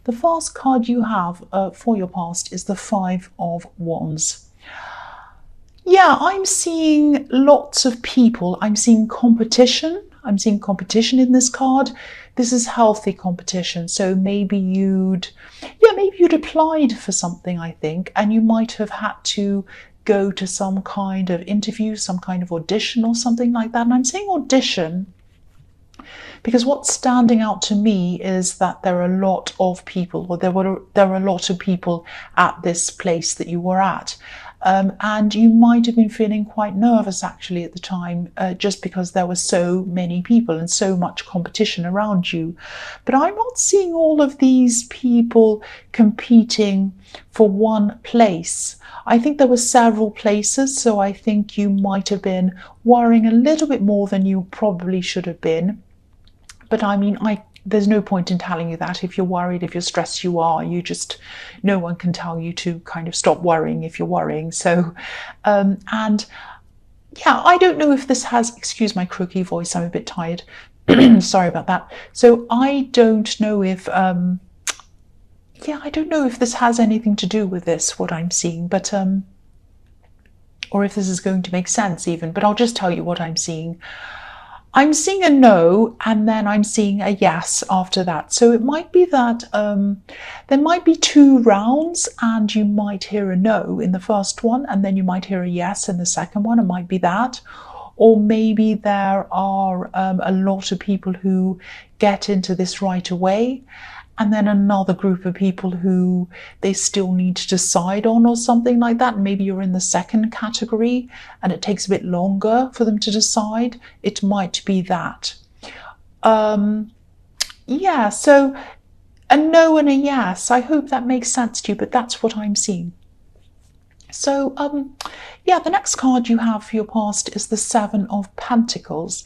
The first card you have for your past is the Five of Wands. Yeah, I'm seeing lots of people. I'm seeing competition. I'm seeing competition in this card. This is healthy competition. So maybe you'd applied for something, I think, and you might have had to go to some kind of interview, some kind of audition or something like that. And I'm saying audition because what's standing out to me is that there are a lot of people, or there were a lot of people at this place that you were at. And you might have been feeling quite nervous actually at the time, just because there were so many people and so much competition around you. But I'm not seeing all of these people competing for one place. I think there were several places, so I think you might have been worrying a little bit more than you probably should have been. But I mean, there's no point in telling you that. If you're worried, if you're stressed, you are. No one can tell you to kind of stop worrying if you're worrying. So, and yeah, I don't know if this has, excuse my croaky voice, I'm a bit tired. Sorry about that. So I don't know if, I don't know if this has anything to do with this, what I'm seeing, but, or if this is going to make sense even, but I'll just tell you what I'm seeing. I'm seeing a no, and then I'm seeing a yes after that. So it might be that there might be 2 rounds and you might hear a no in the first one, and then you might hear a yes in the second one. It might be that. Or maybe there are a lot of people who get into this right away, and then another group of people who they still need to decide on or something like that. Maybe you're in the second category and it takes a bit longer for them to decide. It might be that. So a no and a yes. I hope that makes sense to you, but that's what I'm seeing. So, the next card you have for your past is the Seven of Pentacles.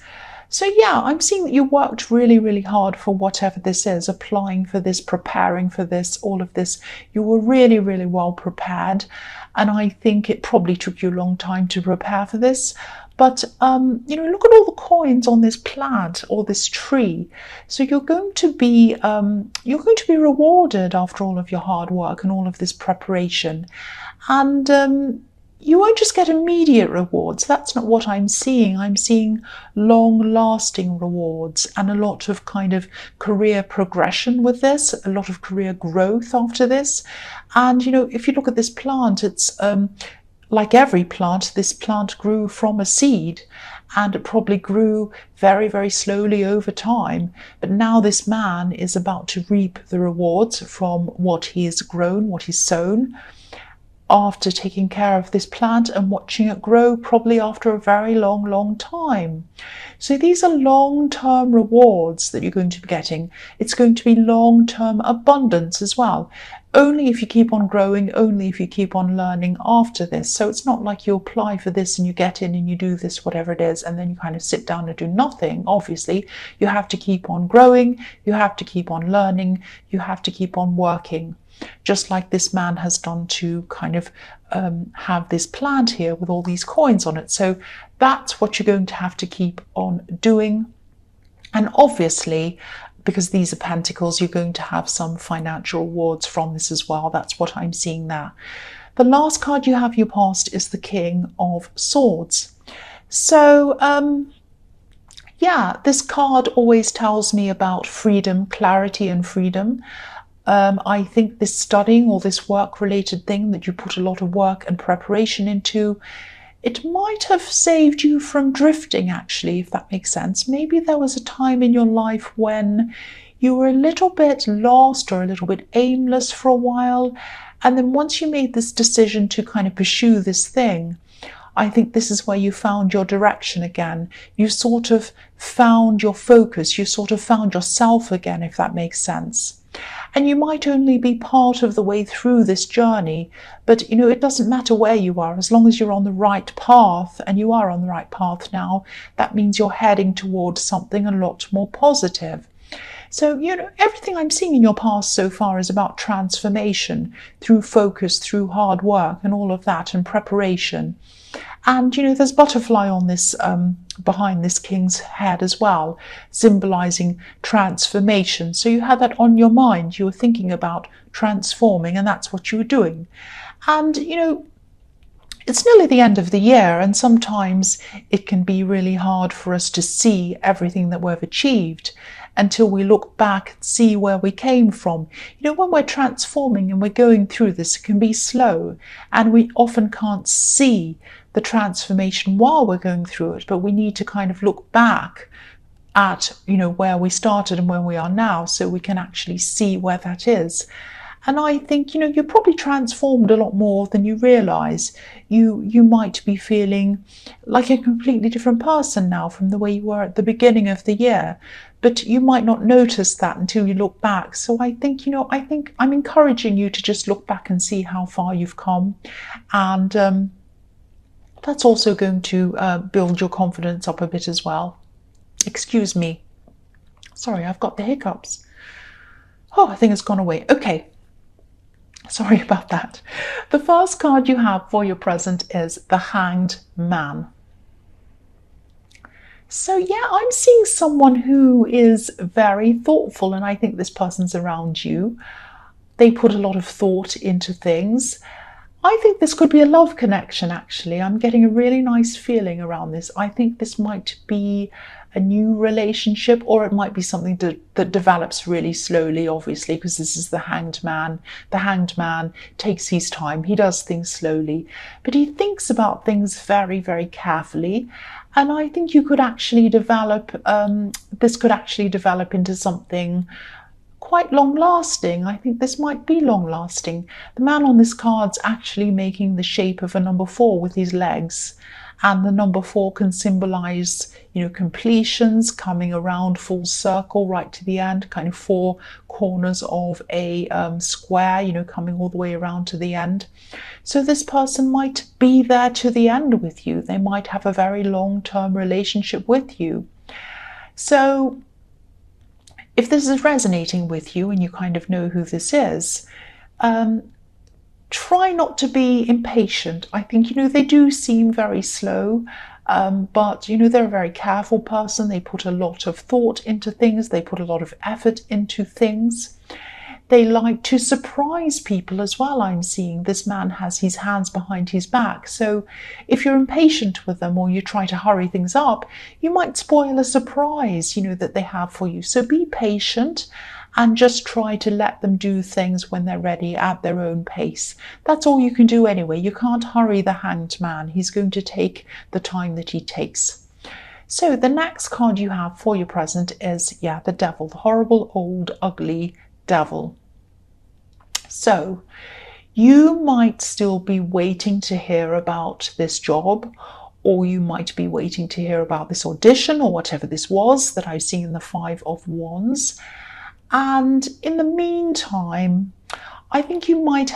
So yeah, I'm seeing that you worked really, really hard for whatever this is, applying for this, preparing for this, all of this. You were really, really well prepared. And I think it probably took you a long time to prepare for this. But, look at all the coins on this plant or this tree. So you're going to be rewarded after all of your hard work and all of this preparation. And, you won't just get immediate rewards. That's not what I'm seeing. I'm seeing long-lasting rewards and a lot of kind of career progression with this, a lot of career growth after this. And, if you look at this plant, it's like every plant, this plant grew from a seed, and it probably grew very, very slowly over time. But now this man is about to reap the rewards from what he has grown, what he's sown, after taking care of this plant and watching it grow, probably after a very long, long time. So these are long-term rewards that you're going to be getting. It's going to be long-term abundance as well. Only if you keep on growing, only if you keep on learning after this. So it's not like you apply for this and you get in and you do this, whatever it is, and then you kind of sit down and do nothing. Obviously, you have to keep on growing, you have to keep on learning, you have to keep on working. Just like this man has done to kind of have this plant here with all these coins on it. So that's what you're going to have to keep on doing. And obviously, because these are pentacles, you're going to have some financial rewards from this as well. That's what I'm seeing there. The last card you have your past is the King of Swords. So, this card always tells me about freedom, clarity and freedom. I think this studying or this work-related thing that you put a lot of work and preparation into, it might have saved you from drifting, actually, if that makes sense. Maybe there was a time in your life when you were a little bit lost or a little bit aimless for a while. And then once you made this decision to kind of pursue this thing, I think this is where you found your direction again. You sort of found your focus. You sort of found yourself again, if that makes sense. And you might only be part of the way through this journey, but it doesn't matter where you are, as long as you're on the right path, and you are on the right path now, that means you're heading towards something a lot more positive. So, everything I'm seeing in your past so far is about transformation through focus, through hard work and all of that, and preparation. And, there's butterfly on this, behind this king's head as well, symbolizing transformation. So you had that on your mind. You were thinking about transforming, and that's what you were doing. And, it's nearly the end of the year, and sometimes it can be really hard for us to see everything that we've achieved until we look back and see where we came from. When we're transforming and we're going through this, it can be slow, and we often can't see the transformation while we're going through it, but we need to kind of look back at, where we started and where we are now, so we can actually see where that is. And I think, you're probably transformed a lot more than you realize. You might be feeling like a completely different person now from the way you were at the beginning of the year, but you might not notice that until you look back. So I think, I think I'm encouraging you to just look back and see how far you've come. And that's also going to build your confidence up a bit as well. Excuse me. Sorry, I've got the hiccups. Oh, I think it's gone away. Okay. Sorry about that. The first card you have for your present is the Hanged Man. So yeah, I'm seeing someone who is very thoughtful, and I think this person's around you. They put a lot of thought into things. I think this could be a love connection, actually. I'm getting a really nice feeling around this. I think this might be a new relationship, or it might be something that develops really slowly, obviously, because this is the Hanged Man. The Hanged Man takes his time. He does things slowly, but he thinks about things very, very carefully. And I think you could actually develop, this could actually develop into something quite long-lasting. I think this might be long-lasting. The man on this card's actually making the shape of a number 4 with his legs, and the number 4 can symbolize, completions, coming around full circle right to the end, kind of 4 corners of a square, coming all the way around to the end. So this person might be there to the end with you. They might have a very long-term relationship with you. So if this is resonating with you and you kind of know who this is, try not to be impatient. I think, they do seem very slow, but, they're a very careful person. They put a lot of thought into things. They put a lot of effort into things. They like to surprise people as well. I'm seeing this man has his hands behind his back. So if you're impatient with them, or you try to hurry things up, you might spoil a surprise, that they have for you. So be patient and just try to let them do things when they're ready at their own pace. That's all you can do anyway. You can't hurry the Hanged Man. He's going to take the time that he takes. So the next card you have for your present is, the Devil, the horrible, old, ugly devil. So you might still be waiting to hear about this job, or you might be waiting to hear about this audition, or whatever this was that I've seen in the 5 of Wands. And in the meantime, I think you might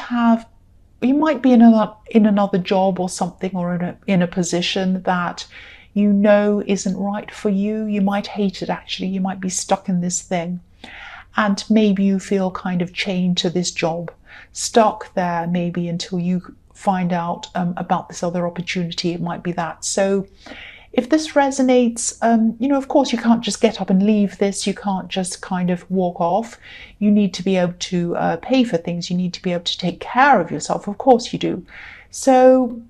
be in another job or something, or in a position that isn't right for you. You might hate it, actually. You might be stuck in this thing. And maybe you feel kind of chained to this job, stuck there maybe until you find out about this other opportunity. It might be that. So if this resonates, of course, you can't just get up and leave this. You can't just kind of walk off. You need to be able to pay for things. You need to be able to take care of yourself. Of course you do. So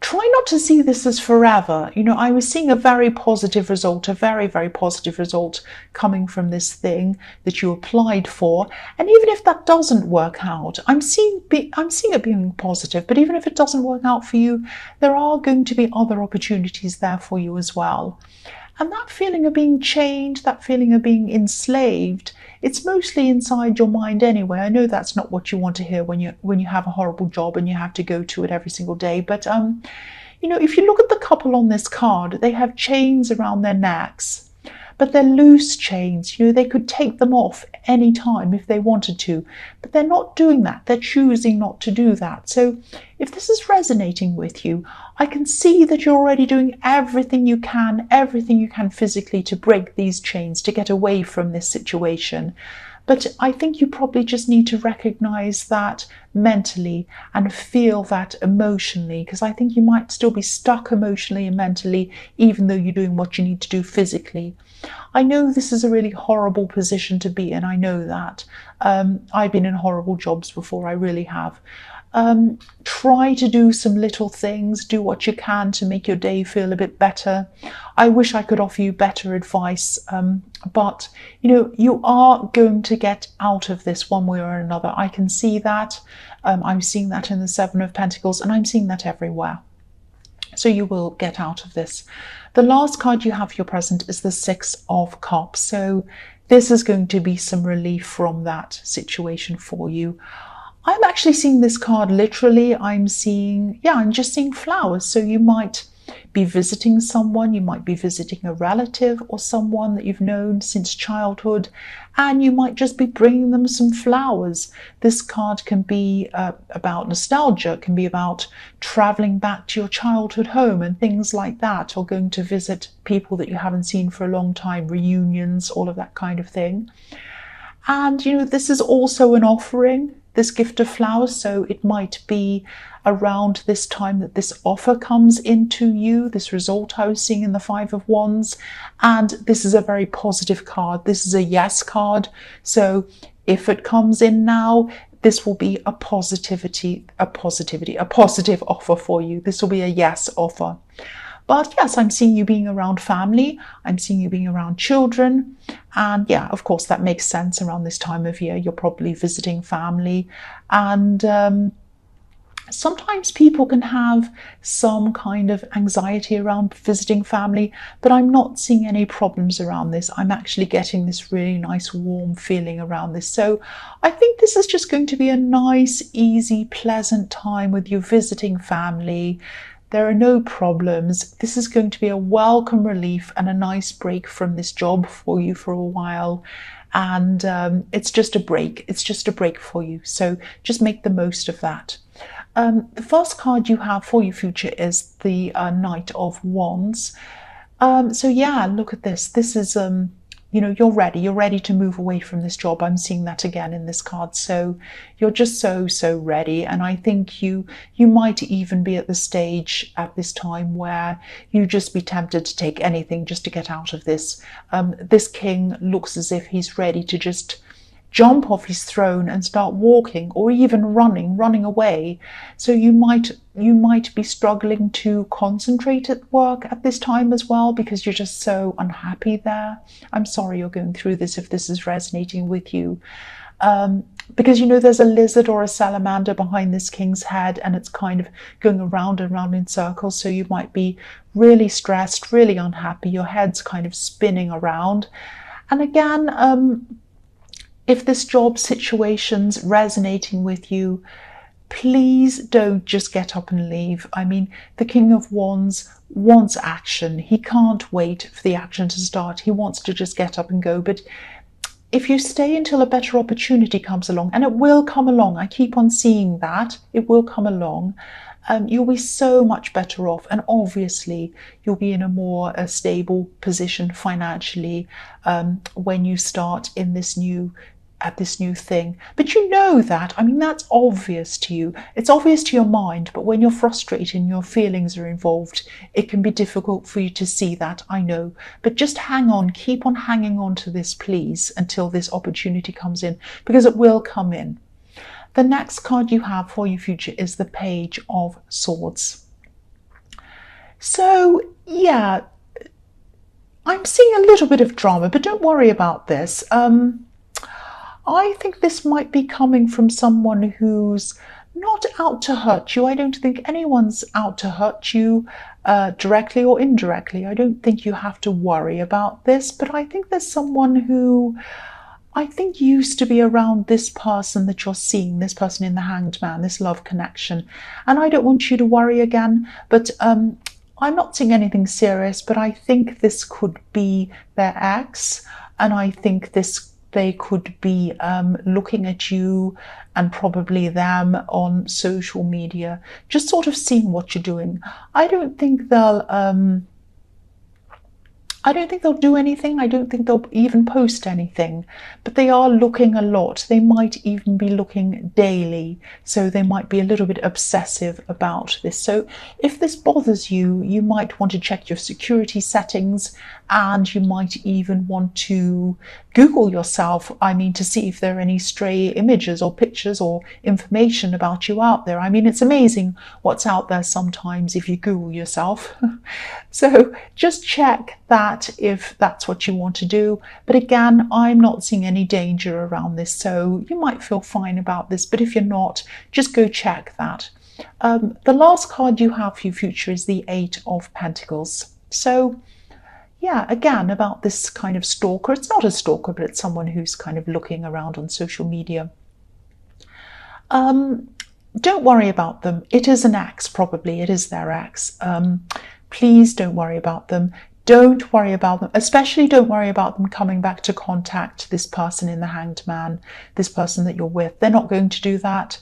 try not to see this as forever. I was seeing a very positive result, a very, very positive result coming from this thing that you applied for. And even if that doesn't work out, I'm seeing it being positive. But even if it doesn't work out for you, there are going to be other opportunities there for you as well. And that feeling of being chained, that feeling of being enslaved, it's mostly inside your mind anyway. I know that's not what you want to hear when you have a horrible job and you have to go to it every single day. But, if you look at the couple on this card, they have chains around their necks, but they're loose chains. They could take them off any time if they wanted to, but they're not doing that. They're choosing not to do that. So if this is resonating with you, I can see that you're already doing everything you can physically to break these chains, to get away from this situation. But I think you probably just need to recognize that mentally and feel that emotionally, because I think you might still be stuck emotionally and mentally, even though you're doing what you need to do physically. I know this is a really horrible position to be in. I know that. I've been in horrible jobs before. I really have. Try to do some little things, do what you can to make your day feel a bit better. I wish I could offer you better advice, but you are going to get out of this one way or another. I can see that. I'm seeing that in the Seven of Pentacles, and I'm seeing that everywhere. So you will get out of this. The last card you have for your present is the Six of Cups. So this is going to be some relief from that situation for you. I'm actually seeing this card literally. I'm just seeing flowers. So you might be visiting someone, you might be visiting a relative or someone that you've known since childhood, and you might just be bringing them some flowers. This card can be about nostalgia, it can be about traveling back to your childhood home and things like that, or going to visit people that you haven't seen for a long time, reunions, all of that kind of thing. And this is also an offering, this gift of flowers, so it might be around this time that this offer comes into you, this result I was seeing in the Five of Wands. And this is a very positive card. This is a yes card. So if it comes in now, this will be a positive offer for you. This will be a yes offer. But yes, I'm seeing you being around family. I'm seeing you being around children. And yeah, of course, that makes sense around this time of year. You're probably visiting family. And sometimes people can have some kind of anxiety around visiting family, but I'm not seeing any problems around this. I'm actually getting this really nice, warm feeling around this. So I think this is just going to be a nice, easy, pleasant time with you visiting family. There are no problems. This is going to be a welcome relief and a nice break from this job for you for a while. And it's just a break. It's just a break for you. So just make the most of that. The first card you have for your future is the Knight of Wands. So yeah, look at this. This is, you're ready to move away from this job. I'm seeing that again in this card. So you're just so ready. And I think you might even be at the stage at this time where you just be tempted to take anything just to get out of this. This king looks as if he's ready to just jump off his throne and start walking, or even running away. So you might be struggling to concentrate at work at this time as well, because you're just so unhappy there. I'm sorry you're going through this if this is resonating with you. Because there's a lizard or a salamander behind this king's head, and it's kind of going around and around in circles. So you might be really stressed, really unhappy. Your head's kind of spinning around. And again, if this job situation's resonating with you, please don't just get up and leave. I mean, the King of Wands wants action. He can't wait for the action to start. He wants to just get up and go. But if you stay until a better opportunity comes along, and it will come along, I keep on seeing that, it will come along, you'll be so much better off. And obviously, you'll be in a more stable position financially when you start in this new thing. But that, I mean, that's obvious to you. It's obvious to your mind, but when you're frustrated and your feelings are involved, it can be difficult for you to see that, I know. But just hang on, keep on hanging on to this, please, until this opportunity comes in, because it will come in. The next card you have for your future is the Page of Swords. So, yeah, I'm seeing a little bit of drama, but don't worry about this. I think this might be coming from someone who's not out to hurt you. I don't think anyone's out to hurt you directly or indirectly. I don't think you have to worry about this, but I think there's someone who I think used to be around this person that you're seeing, this person in the Hanged Man, this love connection. And I don't want you to worry again, but I'm not seeing anything serious, but I think this could be their ex, and I think they could be looking at you and probably them on social media, just sort of seeing what you're doing. I don't think they'll I don't think they'll do anything. I don't think they'll even post anything, but they are looking a lot. They might even be looking daily. So they might be a little bit obsessive about this. So if this bothers you, you might want to check your security settings, and you might even want to Google yourself, to see if there are any stray images or pictures or information about you out there. It's amazing what's out there sometimes if you Google yourself. So just check that if that's what you want to do. But again, I'm not seeing any danger around this, so you might feel fine about this. But if you're not, just go check that. The last card you have for your future is the Eight of Pentacles. So yeah, again, about this kind of stalker. It's not a stalker, but it's someone who's kind of looking around on social media. Don't worry about them. It is an ex, probably. It is their ex. Please don't worry about them. Don't worry about them, especially don't worry about them coming back to contact this person in the Hanged Man, this person that you're with. They're not going to do that.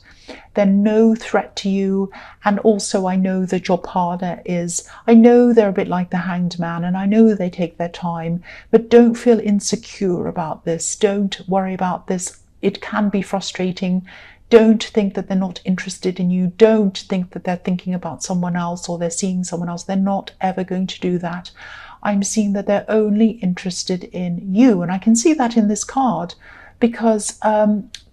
They're no threat to you. And also, I know that your partner is, I know they're a bit like the Hanged Man, and I know they take their time, but don't feel insecure about this. Don't worry about this. It can be frustrating. Don't think that they're not interested in you. Don't think that they're thinking about someone else or they're seeing someone else. They're not ever going to do that. I'm seeing that they're only interested in you. And I can see that in this card because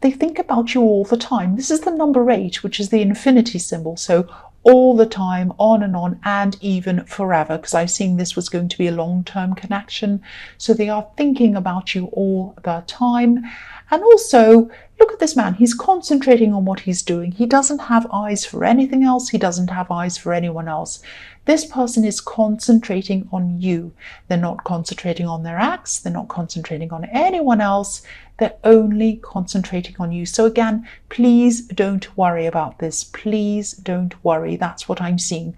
they think about you all the time. This is the number 8, which is the infinity symbol. So all the time, on, and even forever, because I'm seeing this was going to be a long-term connection. So they are thinking about you all the time. And also, look at this man. He's concentrating on what he's doing. He doesn't have eyes for anything else. He doesn't have eyes for anyone else. This person is concentrating on you. They're not concentrating on their ex. They're not concentrating on anyone else. They're only concentrating on you. So again, please don't worry about this. Please don't worry. That's what I'm seeing.